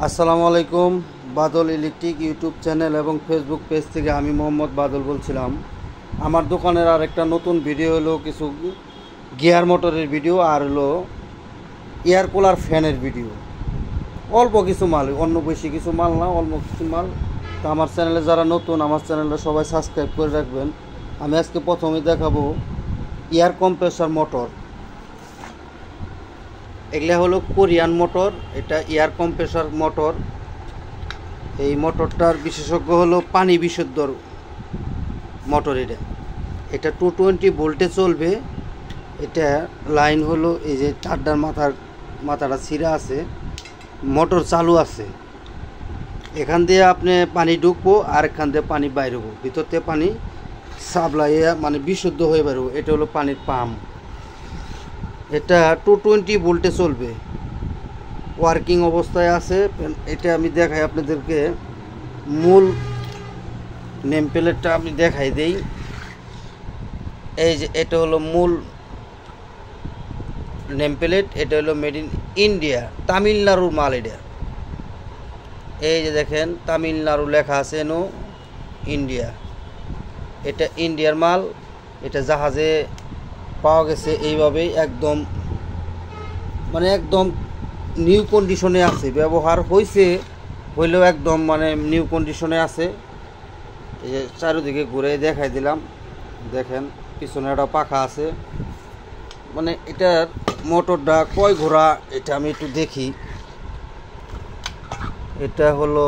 আসসালামু আলাইকুম। বাদল electric YouTube channel এবং ফেসবুক পেজ থেকে আমি মোহাম্মদ বাদল বলছিলাম। আমার দোকানের আরেকটা নতুন ভিডিও হলো কিছু গিয়ার মোটরের ভিডিও আর হলো এয়ার কুলার ফ্যানের ভিডিও। অল্প কিছু মাল, অন্য বেশি কিছু মাল না, অল্প কিছু মাল। তো আমার চ্যানেলে যারা নতুন, আমার চ্যানেলটা সবাই সাবস্ক্রাইব করে রাখবেন। আমি আজকে প্রথমে দেখাবো এয়ার কম্প্রেসর মোটর। এগুলা হলো কোরিয়ান মোটর, এটা এয়ার কম্প্রেসর মোটর। এই মোটরটার বিশেষজ্ঞ হলো পানি বিশুদ্ধর মোটর। এটা 220 ভোল্টে চলবে। এটা লাইন হলো এই যে চারটার মাথাটা ছিঁড়া আছে, মোটর চালু আছে। এখান দিয়ে আপনি পানি ঢুকবো আর এখান দিয়ে পানি বাইর হবো, ভিতর থেকে পানি সাপ্লাই মানে বিশুদ্ধ হয়ে বেরোবো। এটা হলো পানির পাম্প। এটা 220 ভোল্টে চলবে, ওয়ার্কিং অবস্থায় আছে। এটা আমি দেখাই আপনাদেরকে, মূল নেম প্লেটটা আমি দেখাই দেই। এই যে এটা হলো মূল নেম প্লেট। এটা হলো মেড ইন ইন্ডিয়া, তামিলনাড়ুর মাল। এটা এই যে দেখেন তামিলনাড়ু লেখা আছে, নো ইন্ডিয়া। এটা ইন্ডিয়ার মাল। এটা জাহাজে পাওয়া গেছে এইভাবেই, একদম মানে একদম নিউ কন্ডিশনে আছে, ব্যবহার হইলেও একদম মানে নিউ কন্ডিশনে আছে। এই যে চারিদিকে ঘুরে দেখাই দিলাম, দেখেন পিছনে একটা পাখা আছে। মানে এটার মোটরটা কয় ঘোড়া এটা আমি একটু দেখি। এটা হলো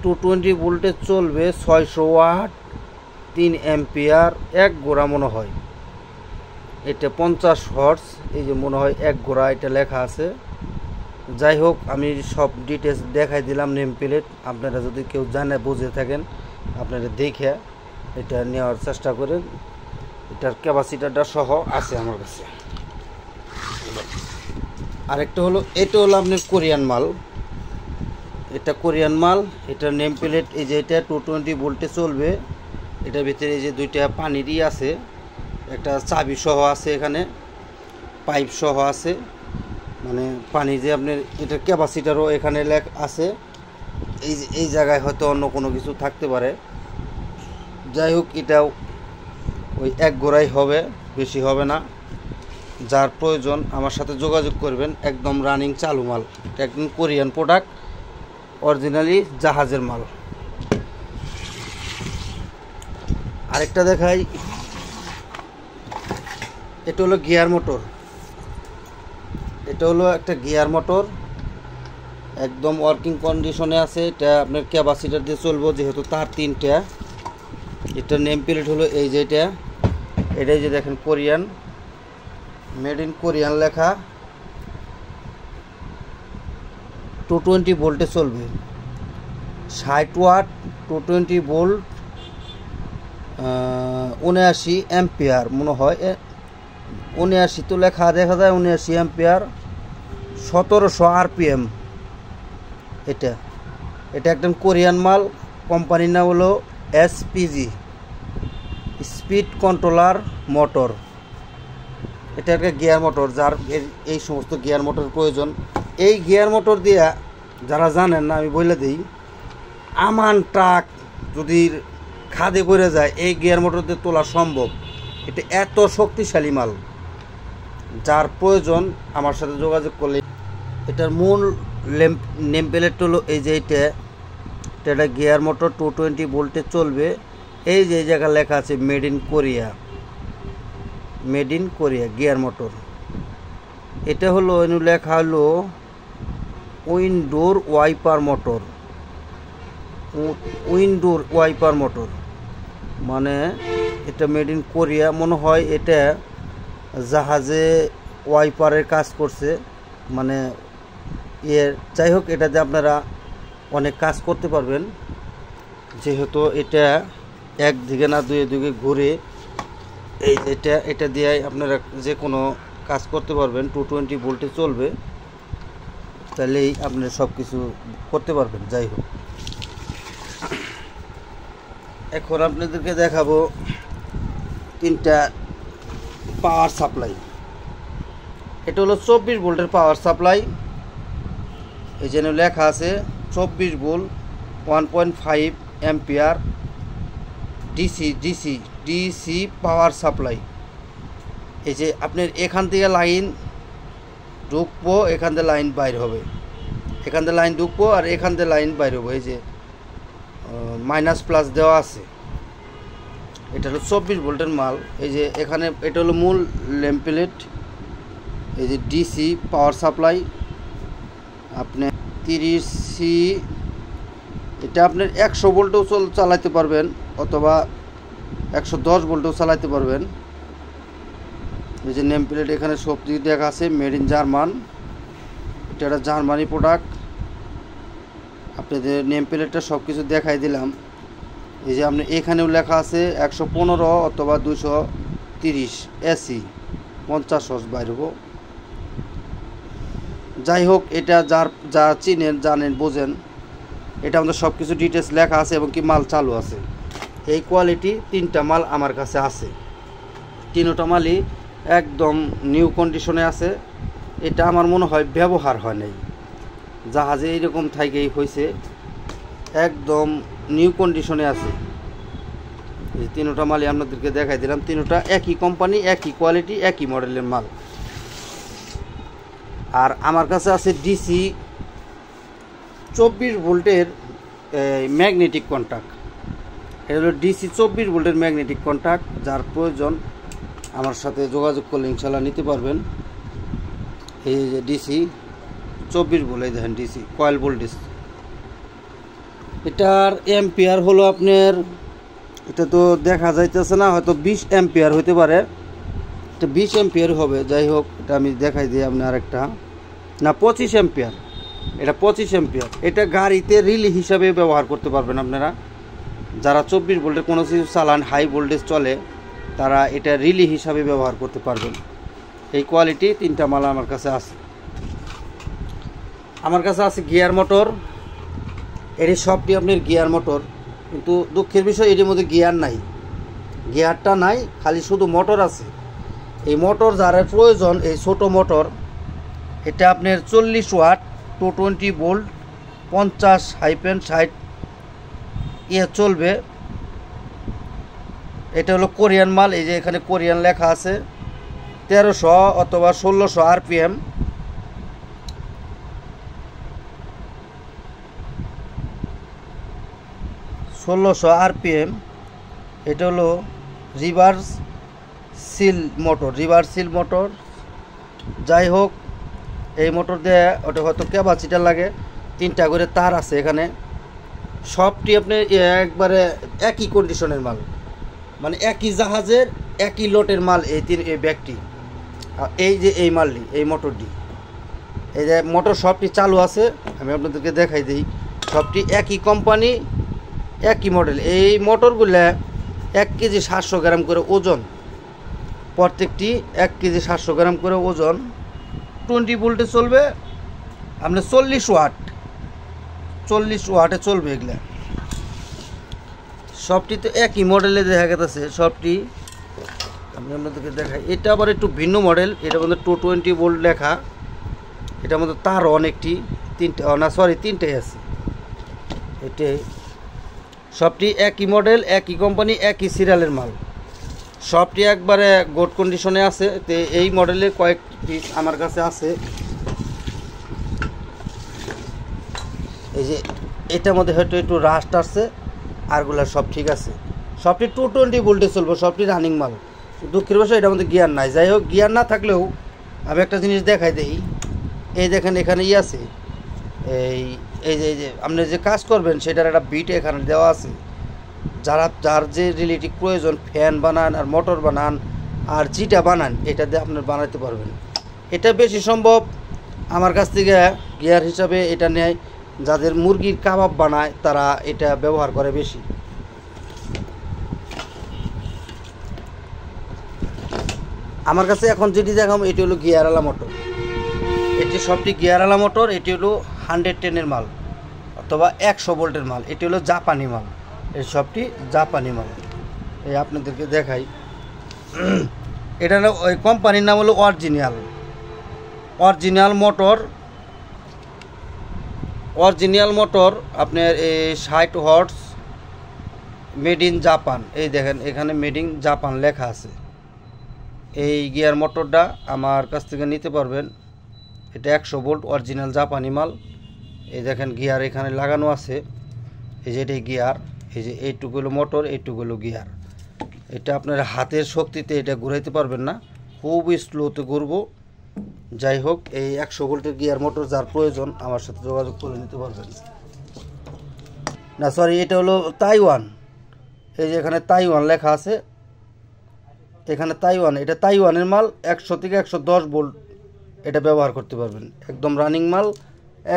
220 ভোল্টে চলবে, 600 ওয়াট, 3 অ্যাম্পিয়ার, 1 ঘোড়া মনে হয়। এটা 50 হর্স, এই যে মনে হয় 1 ঘোড়া এটা লেখা আছে। যাই হোক, আমি সব ডিটেলস দেখাই দিলাম নেম প্লেট। আপনারা যদি কেউ জানে বুঝে থাকেন, আপনারা দেখে এটা নেওয়ার চেষ্টা করেন। এটার ক্যাপাসিটারটা সহ আছে আমার কাছে। আরেকটা হলো, এটা হলো আপনার কোরিয়ান মাল। এটা কোরিয়ান মাল। এটার নেম প্লেট এই যে, এটা 220 ভোল্টে চলবে। এটার ভিতরে এই যে দুইটা পানিরই আছে, একটা চাবি সহ আছে, এখানে পাইপ সহ আছে। মানে পানি যে আপনার, এটার ক্যাপাসিটারও এখানে আছে। এই জায়গায় হয়তো অন্য কোনো কিছু থাকতে পারে। যাই হোক, এটাও ওই 1 ঘোড়াই হবে, বেশি হবে না। যার প্রয়োজন আমার সাথে যোগাযোগ করবেন। একদম রানিং চালু মাল, এটা একদম কোরিয়ান প্রোডাক্ট, অরিজিনালি জাহাজের মাল। আরেকটা দেখাই, এটা হলো গিয়ার মোটর। এটা হলো একটা গিয়ার মোটর, একদম ওয়ার্কিং কন্ডিশনে আছে। এটা আপনার ক্যাপাসিটার দিয়ে চলবো, যেহেতু তার 3টা। এটার নেম প্লেট হলো এই যে, এটাই যে দেখেন কোরিয়ান, মেড ইন কোরিয়ান লেখা। 220 ভোল্টে চলবে, 60 ওয়াট, 220 ভোল্ট, 79 অ্যাম্পিয়ার মনে হয়। 79 তো লেখা দেখা যায়, 79 অ্যাম্পিয়ার, 1700 আরপিএম। এটা একদম কোরিয়ান মাল। কোম্পানির নাম হলো এসপিজি, স্পিড কন্ট্রোলার মোটর। এটা একটা গিয়ার মোটর, যার এই সমস্ত গিয়ার মোটর প্রয়োজন। এই গিয়ার মোটর দিয়ে যারা জানেন না, আমি বলে দিই, আমান ট্রাক যদি খাদে পড়ে যায়, এই গিয়ার মোটর দিয়ে তোলা সম্ভব। এটা এত শক্তিশালী মাল, যার প্রয়োজন আমার সাথে যোগাযোগ করলে। এটার মূল নেম প্লেট হলো এই যে, এটা গিয়ার মোটর, 220 ভোল্টে চলবে। এই যে জায়গায় লেখা আছে made in Korea, made in Korea gear motor. এটা হলো লেখা হলো উইন্ডোর ওয়াইপার মোটর, উইন্ডোর ওয়াইপার মোটর। মানে এটা মেড ইন কোরিয়া মনে হয়। এটা জাহাজে ওয়াইপারের কাজ করছে, মানে যাই হোক, এটাতে আপনারা অনেক কাজ করতে পারবেন, যেহেতু এটা একদিকে না দুই দিকে ঘুরে। এই এটা দিয়ে আপনারা যে কোনো কাজ করতে পারবেন। 220 ভোল্টে চলবে, তাহলেই আপনারা সব কিছু করতে পারবেন। যাই হোক, এখন আপনাদেরকে দেখাবো 3টা পাওয়ার সাপ্লাই। এটা হলো 24 ভোল্টের পাওয়ার সাপ্লাই। এই জন্য লেখা আছে 24 volt 1.5 ampere DC power supply. এই যে আপনার এখান থেকে লাইন ঢুকবো, এখান থেকে লাইন বাইর হবে, এখান থেকে লাইন ঢুকবো আর এখান থেকে লাইন বাইর হবে। এই যে মাইনাস প্লাস দেওয়া আছে, এটা হলো 24 ভোল্টের মাল। এই যে এখানে এটা হলো মূল ল্যাম্প প্লেট। এই যে ডিসি পাওয়ার সাপ্লাই আপনি 30C, এটা আপনার 100 ভোল্টেও চালাতে পারবেন অথবা 110 ভোল্টেও চালাতে পারবেন। এই যে নেম প্লেট এখানে সব দিক দেখা আছে, মেড ইন জার্মান, এটা একটা জার্মানি প্রোডাক্ট। আপনাদের নেম প্লেটটা সব কিছু দেখাই দিলাম। এই যে আপনি এখানেও লেখা আছে 115 অথবা 230 এসি 50 হর্স বাইরব। যাই হোক, এটা যা চিনেন জানেন বোঝেন, এটা আমাদের সব কিছু ডিটেলস লেখা আছে এবং কি মাল চালু আছে। এই কোয়ালিটি 3টা মাল আমার কাছে আছে, 3টা মালই একদম নিউ কন্ডিশনে আছে। এটা আমার মনে হয় ব্যবহার হয় নাই, জাহাজে এইরকম থাইকেই হয়েছে, একদম নিউ কন্ডিশনে আছে। এই 3টা মালই আপনাদেরকে দেখাই দিলাম, 3টা একই কোম্পানি, একই কোয়ালিটি, একই মডেলের মাল। আর আমার কাছে আছে ডিসি 24 ভোল্টের ম্যাগনেটিক কন্ট্যাক্ট। এটা হলো ডিসি 24 ভোল্টের ম্যাগনেটিক কন্ট্যাক্ট। যার প্রয়োজন আমার সাথে যোগাযোগ করলে ইনশাল্লাহ নিতে পারবেন। এই যে ডিসি 24 ভোল্ট, এই দেখেন ডিসি কয়েল ভোল্টেজ। এটার অ্যাম্পিয়ার হলো আপনার, এটা তো দেখা যাইতেছে না, হয়তো 20 অ্যাম্পিয়ার হতে পারে, এটা 20 অ্যাম্পিয়ার হবে। যাই হোক, এটা আমি দেখাই দিই আপনি আরেকটা, না 25 অ্যাম্পিয়ার, এটা 25 অ্যাম্পিয়ার। এটা গাড়িতে রিলে হিসাবে ব্যবহার করতে পারবেন আপনারা, যারা 24 ভোল্টের কোনো কিছু চালান, হাই ভোল্টেজ চলে, তারা এটা রিলে হিসাবে ব্যবহার করতে পারবেন। এই কোয়ালিটি 3টা মাল আমার কাছে আছে। আমার কাছে আছে গিয়ার মোটর। এটি সবটি আপনার গিয়ার মোটর, কিন্তু দুঃখের বিষয় এটির মধ্যে গিয়ার নাই, গিয়ারটা নাই, খালি শুধু মোটর আছে। এই মোটর যার প্রয়োজন, এই ছোটো মোটর, এটা আপনার 40 ওয়াট 220 ভোল্ট 50-60 চলবে। এটা হলো কোরিয়ান মাল। এই যে এখানে কোরিয়ান লেখা আছে, 1300 অথবা 1600 RPM। এটা হলো রিভার্স সিল মোটর। যাই হোক, এই মোটর দিয়ে ওটা হয়তো ক্যাপাসিটার লাগে, 3টা করে তার আছে এখানে। সবটি আপনি একবারে একই কন্ডিশনের মাল, মানে একই জাহাজের একই লটের মাল। এই ব্যাগটি, এই যে এই মালটি, এই মোটরটি, এই যে মোটর সবটি চালু আছে, আমি আপনাদেরকে দেখাই দিই। সবটি একই কোম্পানি, একই মডেল। এই মোটরগুলো 1 কেজি 700 গ্রাম করে ওজন, প্রত্যেকটি 1 কেজি 700 গ্রাম করে ওজন। 20 ভোল্টে চলবে, আপনার 40 ওয়াটে চলবে এগুলা। সবটি তো একই মডেলে দেখা গেছে, সবটি আমি আপনাদেরকে দেখাই। এটা আবার একটু ভিন্ন মডেল, এটার মধ্যে 220 ভোল্ট লেখা, এটার মধ্যে তারও অনেকটি, 3টাই আছে। এটাই সবটি একই মডেল, একই কোম্পানি, একই সিরিয়ালের মাল, সবটি একবারে গুড কন্ডিশনে আছে। তো এই মডেলের কয়েক পিস আমার কাছে আছে। এই যে এটার মধ্যে হয়তো একটু রাস্ট আসছে, আরগুলা সব ঠিক আছে। সবটি 220 ভোল্টে চলবে, সবটি রানিং মাল। দুঃখের বিষয় এটার মধ্যে গিয়ার নাই। যাই হোক, গিয়ার না থাকলেও আমি একটা জিনিস দেখাই দিই। এই দেখেন এখানে আছে, এই যে আপনি যে কাজ করবেন সেটার একটা বিট এখানে দেওয়া আছে। যার যে রিলেটিভ প্রয়োজন, ফ্যান বানান আর মোটর বানান আর যেটা বানান, এটা দিয়ে আপনার বানাতে পারবেন। এটা বেশি সম্ভব আমার কাছ থেকে গিয়ার হিসাবে এটা নেয় যাদের মুরগির কাবাব বানায়, তারা এটা ব্যবহার করে বেশি। আমার কাছে এখন যেটি দেখাম, এটি হলো গিয়ারওয়ালা মোটর। এটি সবটি গিয়ারওয়ালা মোটর। এটি হলো 110-এর মাল অথবা 100 ভোল্টের মাল। এটি হলো জাপানি মাল, এই সবটি জাপানি মাল। এই আপনাদেরকে দেখাই, এটা হলো ওই কোম্পানির নাম হলো অরিজিনাল মোটর। অরিজিনাল মোটর আপনার এই 60 হর্স মেড ইন জাপান। এই দেখেন এখানে মেড ইন জাপান লেখা আছে। এই গিয়ার মোটরটা আমার কাছ থেকে নিতে পারবেন। এটা 100 ভোল্ট অরিজিনাল জাপানি মাল। এই দেখেন গিয়ার এখানে লাগানো আছে। এই যে এটাই গিয়ার, এই যে এইটুকু হলো মোটর, এইটুকু হলো গিয়ার। এটা আপনার হাতের শক্তিতে এটা ঘুরাইতে পারবেন না, খুব স্লোতে ঘুরবো। যাই হোক, এই 100 ভোল্টের গিয়ার মোটর যার প্রয়োজন আমার সাথে যোগাযোগ করে নিতে পারবেন। না সরি, এটা হলো তাইওয়ান। এই যে এখানে তাইওয়ান লেখা আছে, এখানে তাইওয়ান, এটা তাইওয়ানের মাল। 100 থেকে 110 ভোল্ট এটা ব্যবহার করতে পারবেন। একদম রানিং মাল,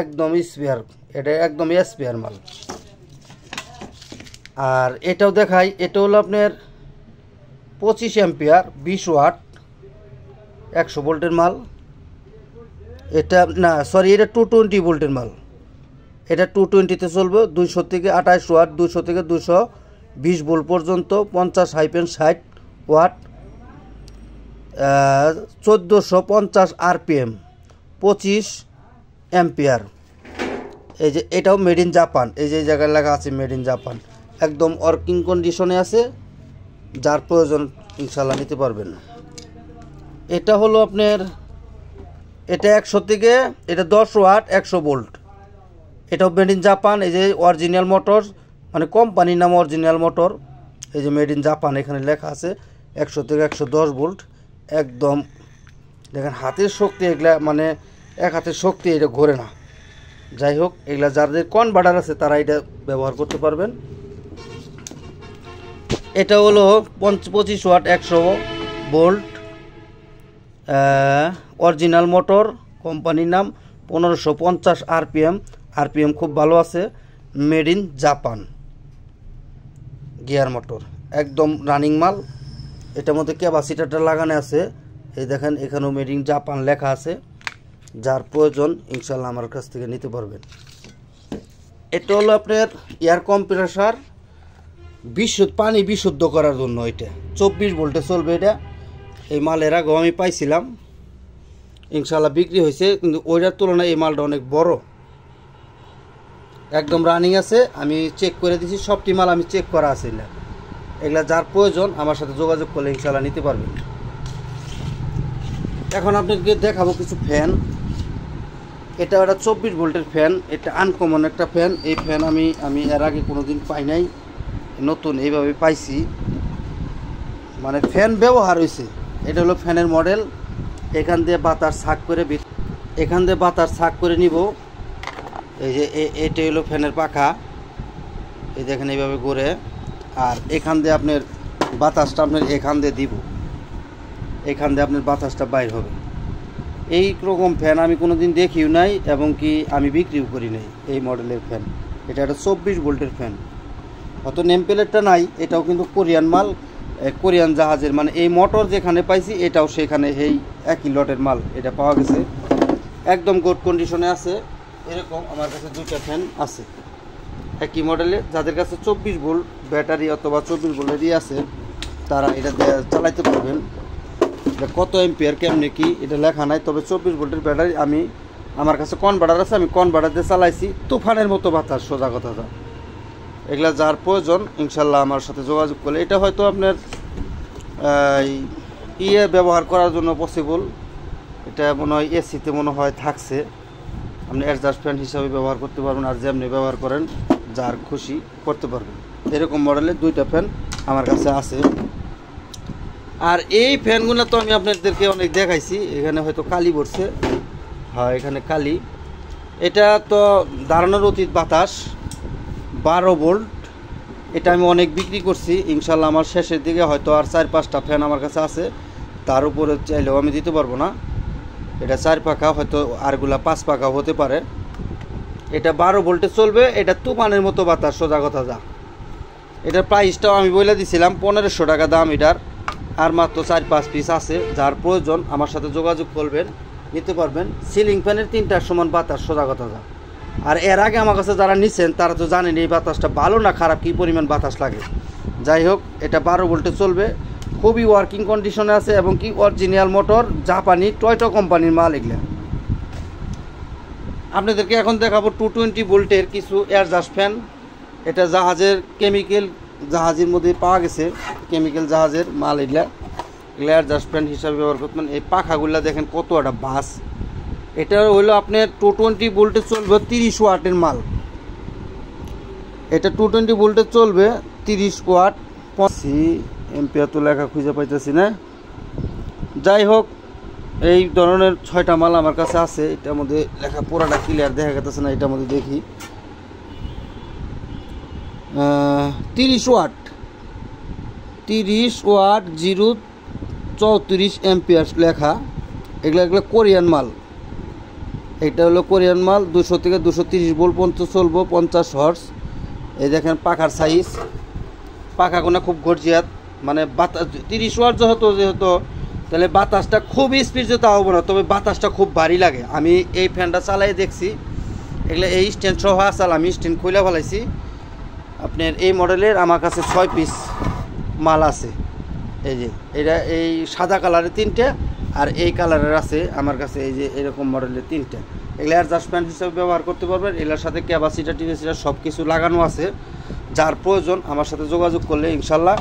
একদম স্পেয়ার, এটা একদম স্পেয়ার মাল। আর এটাও দেখাই, এটা হলো আপনার 25 অ্যাম্পিয়ার 20 ওয়াট 100 ভোল্টের মাল। এটা না সরি, এটা 220 ভোল্টের মাল। এটা 220-তে চলবে। 200 থেকে 28 ওয়াট, 200 থেকে 220 ভোল্ট পর্যন্ত, 50-60 ওয়াট, 1450 আরপিএম, 25 অ্যাম্পিয়ার। এই যে এটাও মেড ইন জাপান। এই যে এই জায়গায় লেখা আছে মেড ইন জাপান, একদম ওয়ার্কিং কন্ডিশনে আছে। যার প্রয়োজন ইনশাল্লাহ নিতে পারবেন। এটা হলো আপনার, এটা 100 থেকে, এটা 10 ওয়াট 100 ভোল্ট। এটাও মেড ইন জাপান। এই যে অরিজিনাল মোটর, মানে কোম্পানির নাম অরিজিনাল মোটর। এই যে মেড ইন জাপান এখানে লেখা আছে। 100 থেকে 110 ভোল্ট, একদম দেখেন হাতের শক্তি। এগুলা মানে এক হাতের শক্তি, এটা ঘোরে না। যাই হোক, এগুলা যাদের কনভার্টার আছে তারা এটা ব্যবহার করতে পারবেন। এটা হলো 25 ওয়াট 100 ভোল্ট অরিজিনাল মোটর, কোম্পানির নাম 1550 আরপিএম। আরপিএম খুব ভালো আছে, made in Japan gear motor, একদম রানিং মাল। এটার মধ্যে ক্যাপাসিটারটা লাগানো আছে। এই দেখেন এখানেও মেড ইন জাপান লেখা আছে। যার প্রয়োজন ইনশাল্লাহ আমার কাছ থেকে নিতে পারবেন। এটা হলো আপনার এয়ার কম্প্রেসার, পানি বিশুদ্ধ করার জন্য। এটা 24 ভোল্টে চলবে। এটা এই মাল এর আগেও আমি পাইছিলাম, ইনশাল্লাহ বিক্রি হয়েছে, কিন্তু ওইটার তুলনায় এই মালটা অনেক বড়, একদম রানিং আছে। আমি চেক করে দিয়েছি, সবটি মাল আমি চেক করা আছে। এগুলা যার প্রয়োজন আমার সাথে যোগাযোগ করলে ইনশাল্লাহ নিতে পারবেন। এখন আপনাকে দেখাবো কিছু ফ্যান। এটা একটা 24 ভোল্টের ফ্যান। এটা আনকমন একটা ফ্যান। এই ফ্যান আমি এর আগে কোনোদিন পাই নাই, নতুন এইভাবে পাইছি। মানে ফ্যান ব্যবহার হয়েছে। এটা হলো ফ্যানের মডেল। এখান দিয়ে বাতাস ছাক করে নিব। এই যে এটা হলো ফ্যানের পাখা। এই দেখেন এইভাবে ঘুরে। আর এখান দিয়ে আপনার বাতাসটা আপনার এখান দিয়ে দিব, এখান দিয়ে আপনার বাতাসটা বাইর হবে। এই রকম ফ্যান আমি কোনোদিন দেখিও নাই, এবং কি আমি বিক্রিও করি নাই এই মডেলের ফ্যান। এটা একটা 24 ভোল্টের ফ্যান। অত নেম প্লেটটা নাই। এটাও কিন্তু কোরিয়ান মাল, কোরিয়ান জাহাজের। মানে এই মোটর যেখানে পাইছি এটাও সেখানে এই একই লটের মাল এটা পাওয়া গেছে। একদম গুড কন্ডিশনে আছে। এরকম আমার কাছে 2টা ফ্যান আছে একই মডেলে। যাদের কাছে 24 ভোল্ট ব্যাটারি অথবা 24 ভোল্টেরই আছে তারা এটা চালাইতে পারবেন। এটা কত এম্পিয়ার কেমনে কি এটা লেখা নাই, তবে 24 ভোল্টের ব্যাটারি। আমার কাছে কনভার্টার আছে, আমি কনভার্টার দিয়ে চালাইছি। তুফানের মতো বাতাস, সোজা কথা যা। এগুলা যার প্রয়োজন ইনশাল্লাহ আমার সাথে যোগাযোগ করলে, এটা হয়তো আপনার ব্যবহার করার জন্য পসিবল। এটা মনে হয় এসিতে মনে হয় থাকছে। আপনি অ্যাডজাস্ট ফ্যান হিসাবে ব্যবহার করতে পারবেন, আর যেমনি ব্যবহার করেন যার খুশি করতে পারবেন। এরকম মডেলের 2টা ফ্যান আমার কাছে আছে। আর এই ফ্যানগুলো তো আমি আপনাদেরকে অনেক দেখাইছি। এখানে হয়তো কালি পড়ছে, হ্যাঁ এখানে কালি। এটা তো দাঁড়ানোর অতীত বাতাস 12 ভোল্ট। এটা আমি অনেক বিক্রি করছি। ইনশাল্লাহ আমার শেষের দিকে হয়তো আর 4-5টা ফ্যান আমার কাছে আছে, তার উপরে চাইলেও আমি দিতে পারবো না। এটা 4 পাখা, হয়তো আরগুলা 5 পাখা হতে পারে। এটা 12 ভোল্টে চলবে। এটা তুফানের মতো বাতাস, সোজা কথা যা। এটার প্রাইসটাও আমি বলে দিছিলাম 1500 টাকা দাম এটার। আর মাত্র 4-5 পিস আছে। যার প্রয়োজন আমার সাথে যোগাযোগ করবেন, নিতে পারবেন। সিলিং ফ্যানের 3টার সমান বাতাস, সোজা কথা যা। আর এর আগে আমার কাছে যারা নিচ্ছেন তারা তো জানেন এই বাতাসটা ভালো না খারাপ, কী পরিমাণ বাতাস লাগে। যাই হোক, এটা 12 ভোল্টে চলবে, খুবই ওয়ার্কিং কন্ডিশনে আছে, এবং কি অরিজিনাল মোটর, জাপানি টয়টো কোম্পানির মাল এগুলো। আপনাদেরকে এখন দেখাবো 220 ভোল্টের কিছু এয়ারজাস্ট ফ্যান। এটা জাহাজের কেমিক্যাল, জাহাজের মধ্যে পাওয়া গেছে কেমিক্যাল জাহাজের মাল। এগুলা এয়ারজাস্ট ফ্যান হিসাবে ব্যবহার করতেন। এই পাখাগুলা দেখেন কত একটা বাস। এটা হইলো আপনার 220 ভোল্টে চলবে 30 ওয়াটের মাল। এটা 220 ভোল্টে চলবে 30 ওয়াট। 50 এম্পিয়ার তো লেখা খুঁজে পাইতেছি না। যাই হোক, এই ধরনের 6টা মাল আমার কাছে আছে। এটার মধ্যে লেখা পুরাটা ক্লিয়ার দেখা যাচ্ছে না। এটার মধ্যে দেখি 30 ওয়াট 034 এম্পিয়ার লেখা। এগুলো কোরিয়ান মাল। এটা হলো কোরিয়ান মাল। 200 থেকে 230 ভোল্ট পর্যন্ত চলবো, 50 হর্স। এই দেখেন পাখার সাইজ, পাখাগুলো খুব গর্জিয়াত। মানে বাতাস 30 ওয়াট যেহেতু তাহলে বাতাসটা খুব স্পিড যেতে হবে না, তবে বাতাসটা খুব ভারী লাগে। আমি এই ফ্যানটা চালাই দেখছি। এগুলো এই স্ট্যান্ড সহ আসাল, আমি স্ট্যান্ড খুলে ফেলাইছি। আপনার এই মডেলের আমার কাছে 6 পিস মাল আছে। এই যে এটা এই সাদা কালারের 3টে, আর এই কালারের আছে আমার কাছে এই যে এরকম মডেলের 3টে। এগুলো এয়ারজাস্ট ফ্যান হিসেবে ব্যবহার করতে পারবেন। এগুলোর সাথে ক্যাপাসিটার টিপাসিটার সব কিছু লাগানো আছে। যার প্রয়োজন আমার সাথে যোগাযোগ করলে ইনশাল্লাহ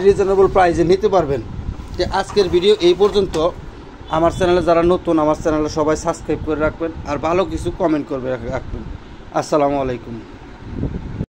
রিজনেবল প্রাইসে নিতে পারবেন। যে আজকের ভিডিও এই পর্যন্ত। আমার চ্যানেলে যারা নতুন, আমার চ্যানেলে সবাই সাবস্ক্রাইব করে রাখবেন আর ভালো কিছু কমেন্ট করবে রাখবেন। আসসালামু আলাইকুম।